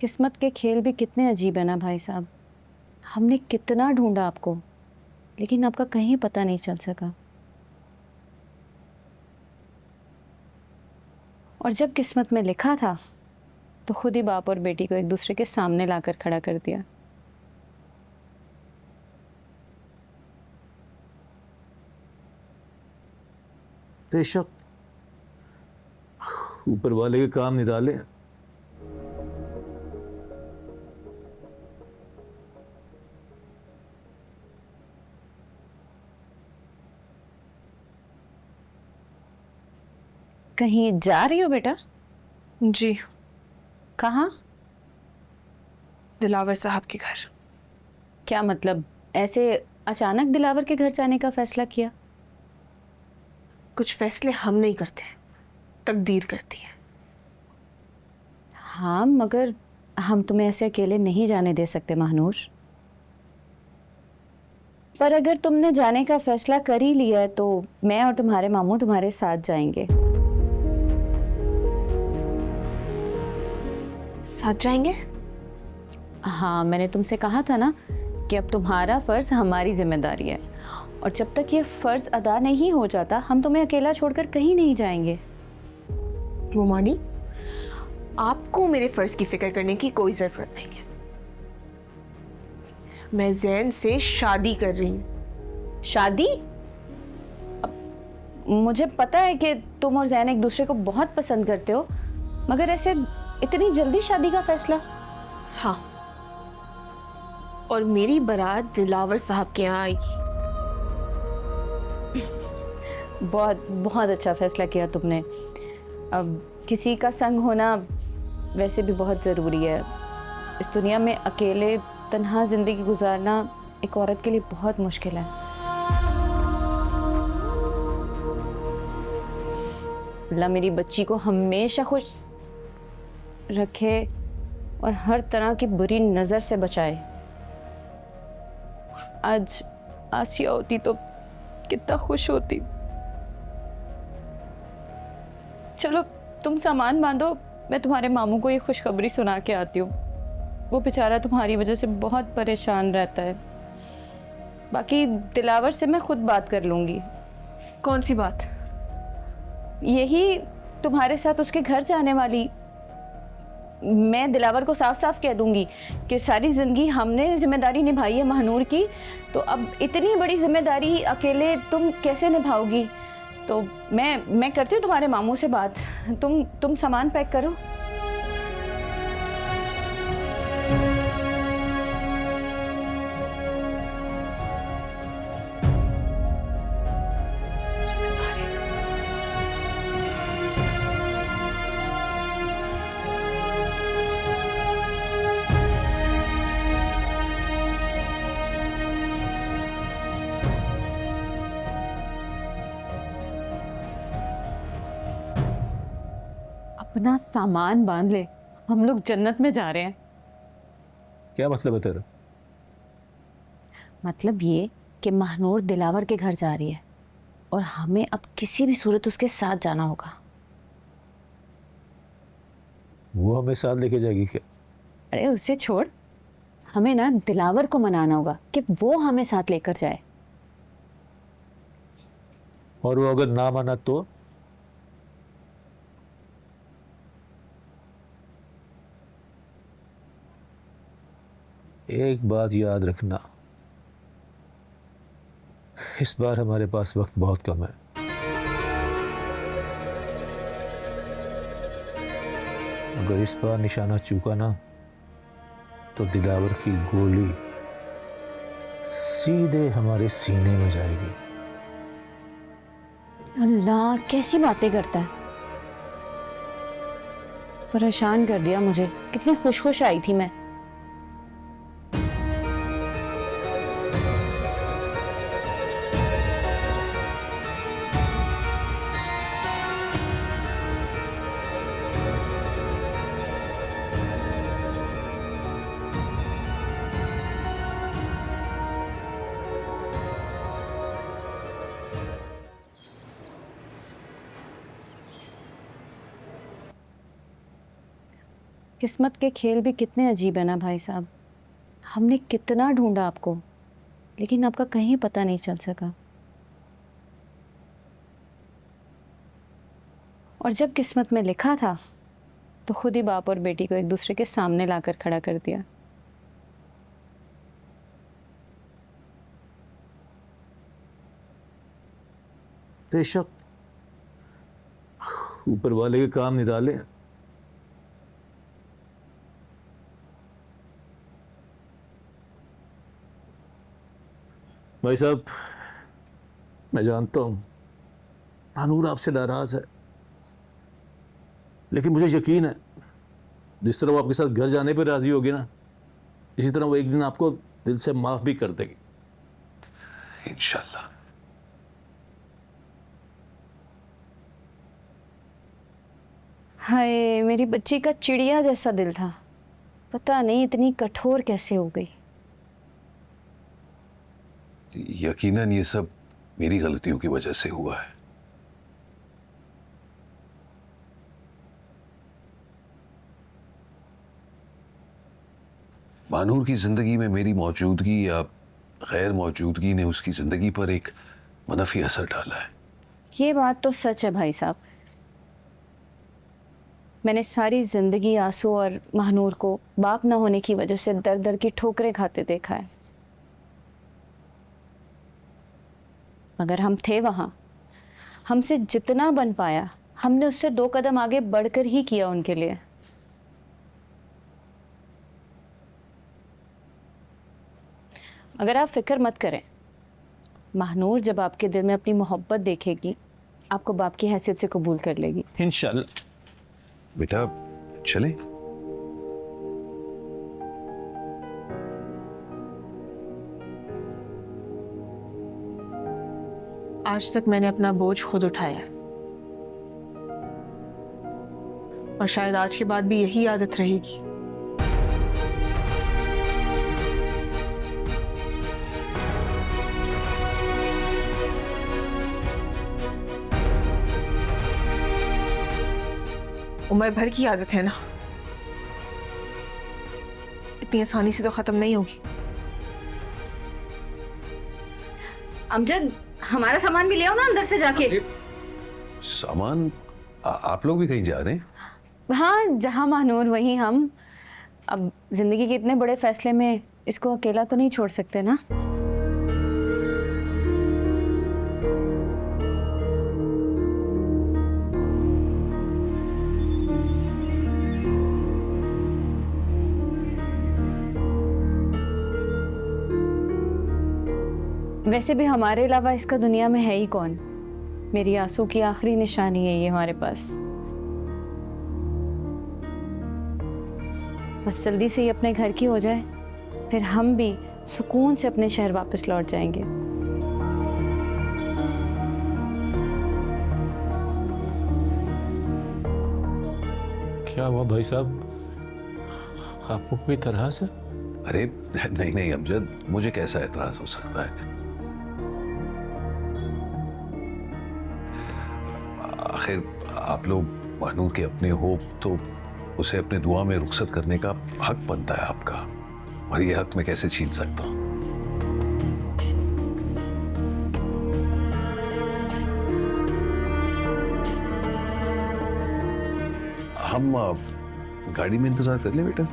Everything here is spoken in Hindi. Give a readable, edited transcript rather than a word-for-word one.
किस्मत के खेल भी कितने अजीब है ना भाई साहब। हमने कितना ढूंढा आपको, लेकिन आपका कहीं पता नहीं चल सका। और जब किस्मत में लिखा था तो खुद ही बाप और बेटी को एक दूसरे के सामने लाकर खड़ा कर दिया। बेशक ऊपर वाले के काम निराले हैं। कहीं जा रही हो बेटा? जी, कहाँ? दिलावर साहब के घर। क्या मतलब, ऐसे अचानक दिलावर के घर जाने का फैसला किया? कुछ फैसले हम नहीं करते, तकदीर करती है। हाँ, मगर हम तुम्हें ऐसे अकेले नहीं जाने दे सकते महानूर। पर अगर तुमने जाने का फैसला कर ही लिया है तो मैं और तुम्हारे मामू तुम्हारे साथ जाएंगे। साथ जाएंगे? हाँ, मैंने तुमसे कहा था ना कि अब तुम्हारा फर्ज हमारी जिम्मेदारी है, और जब तक ये फर्ज अदा नहीं हो जाता हम तुम्हें अकेला छोड़कर कहीं नहीं जाएंगे। मोमानी, आपको मेरे फर्ज की फिक्र करने की कोई जरूरत नहीं है। मैं जैन से शादी कर रही हूँ। शादी? अब मुझे पता है कि तुम और जैन एक दूसरे को बहुत पसंद करते हो, मगर ऐसे इतनी जल्दी शादी का फैसला? हाँ, और मेरी बारात दिलावर साहब के यहाँ आएगी। बहुत बहुत अच्छा फैसला किया तुमने। अब किसी का संग होना वैसे भी बहुत ज़रूरी है। इस दुनिया में अकेले तन्हा ज़िंदगी गुजारना एक औरत के लिए बहुत मुश्किल है। अल्लाह मेरी बच्ची को हमेशा खुश रखे और हर तरह की बुरी नज़र से बचाए। आज आसिया होती तो कितना खुश होती। चलो तुम सामान बांधो, मैं तुम्हारे मामू को ये खुशखबरी सुना के आती हूँ। वो बेचारा तुम्हारी वजह से बहुत परेशान रहता है। बाकी दिलावर से मैं खुद बात कर लूँगी। कौन सी बात? यही तुम्हारे साथ उसके घर जाने वाली। मैं दिलावर को साफ साफ कह दूंगी कि सारी जिंदगी हमने जिम्मेदारी निभाई है महानूर की, तो अब इतनी बड़ी जिम्मेदारी अकेले तुम कैसे निभाओगी। तो मैं करती हूँ तुम्हारे मामू से बात। तुम सामान पैक करो। अपना सामान बांध ले, हम लोग जन्नत में जा रहे हैं। क्या मतलब है तेरा? मतलब ये कि महानूर दिलावर के घर जा रही है और हमें अब किसी भी सूरत उसके साथ जाना होगा। वो हमें साथ लेके जाएगी क्या? अरे उसे छोड़, हमें ना दिलावर को मनाना होगा कि वो हमें साथ लेकर जाए। और वो अगर ना माना तो? एक बात याद रखना, इस बार हमारे पास वक्त बहुत कम है। अगर इस बार निशाना चूका ना तो दिलावर की गोली सीधे हमारे सीने में जाएगी। अल्लाह, कैसी बातें करता है। परेशान कर दिया मुझे। कितनी खुश खुश आई थी मैं। किस्मत के खेल भी कितने अजीब है ना भाई साहब। हमने कितना ढूंढा आपको, लेकिन आपका कहीं पता नहीं चल सका। और जब किस्मत में लिखा था तो खुद ही बाप और बेटी को एक दूसरे के सामने लाकर खड़ा कर दिया। बेशक ऊपर वाले के काम निराले हैं। भाई साहब, मैं जानता हूं महानूर आपसे नाराज है, लेकिन मुझे यकीन है जिस तरह वो आपके साथ घर जाने पर राजी होगी ना, इसी तरह वो एक दिन आपको दिल से माफ भी कर देगी। इंशाल्लाह। हाय, मेरी बच्ची का चिड़िया जैसा दिल था, पता नहीं इतनी कठोर कैसे हो गई। यकीनन ये सब मेरी गलतियों की वजह से हुआ है। मानूर की जिंदगी में मेरी मौजूदगी या गैर मौजूदगी ने उसकी जिंदगी पर एक मनफी असर डाला है। ये बात तो सच है भाई साहब। मैंने सारी जिंदगी आंसू और महानूर को बाप ना होने की वजह से दर दर की ठोकरें खाते देखा है, मगर हम थे वहां। हमसे जितना बन पाया हमने उससे 2 कदम आगे बढ़कर ही किया उनके लिए। अगर आप फिक्र मत करें, महानूर जब आपके दिल में अपनी मोहब्बत देखेगी आपको बाप की हैसियत से कबूल कर लेगी इंशाल्लाह। बेटा चले। आज तक मैंने अपना बोझ खुद उठाया है, और शायद आज के बाद भी यही आदत रहेगी। उम्र भर की आदत है ना, इतनी आसानी से तो खत्म नहीं होगी। अमजद, हमारा सामान भी ले आओ ना अंदर से जाके। सामान आप लोग भी कहीं जा रहे हैं? हाँ, जहाँ महानूर वहीं हम। अब जिंदगी के इतने बड़े फैसले में इसको अकेला तो नहीं छोड़ सकते ना। वैसे भी हमारे अलावा इसका दुनिया में है ही कौन। मेरी आंसू की आखिरी निशानी है ये हमारे पास। बस जल्दी से ये अपने घर की हो जाए, फिर हम भी सुकून से अपने शहर वापस लौट जाएंगे। क्या हुआ भाई साहब, आपको कोई तरह से? अरे नहीं नहीं अमजद, मुझे कैसा एतराज हो सकता है? आखिर आप लोग महानूर के अपने हो तो उसे अपने दुआ में रुखसत करने का हक बनता है आपका, और ये हक मैं कैसे छीन सकता हूं? हम गाड़ी में इंतजार कर ले बेटा।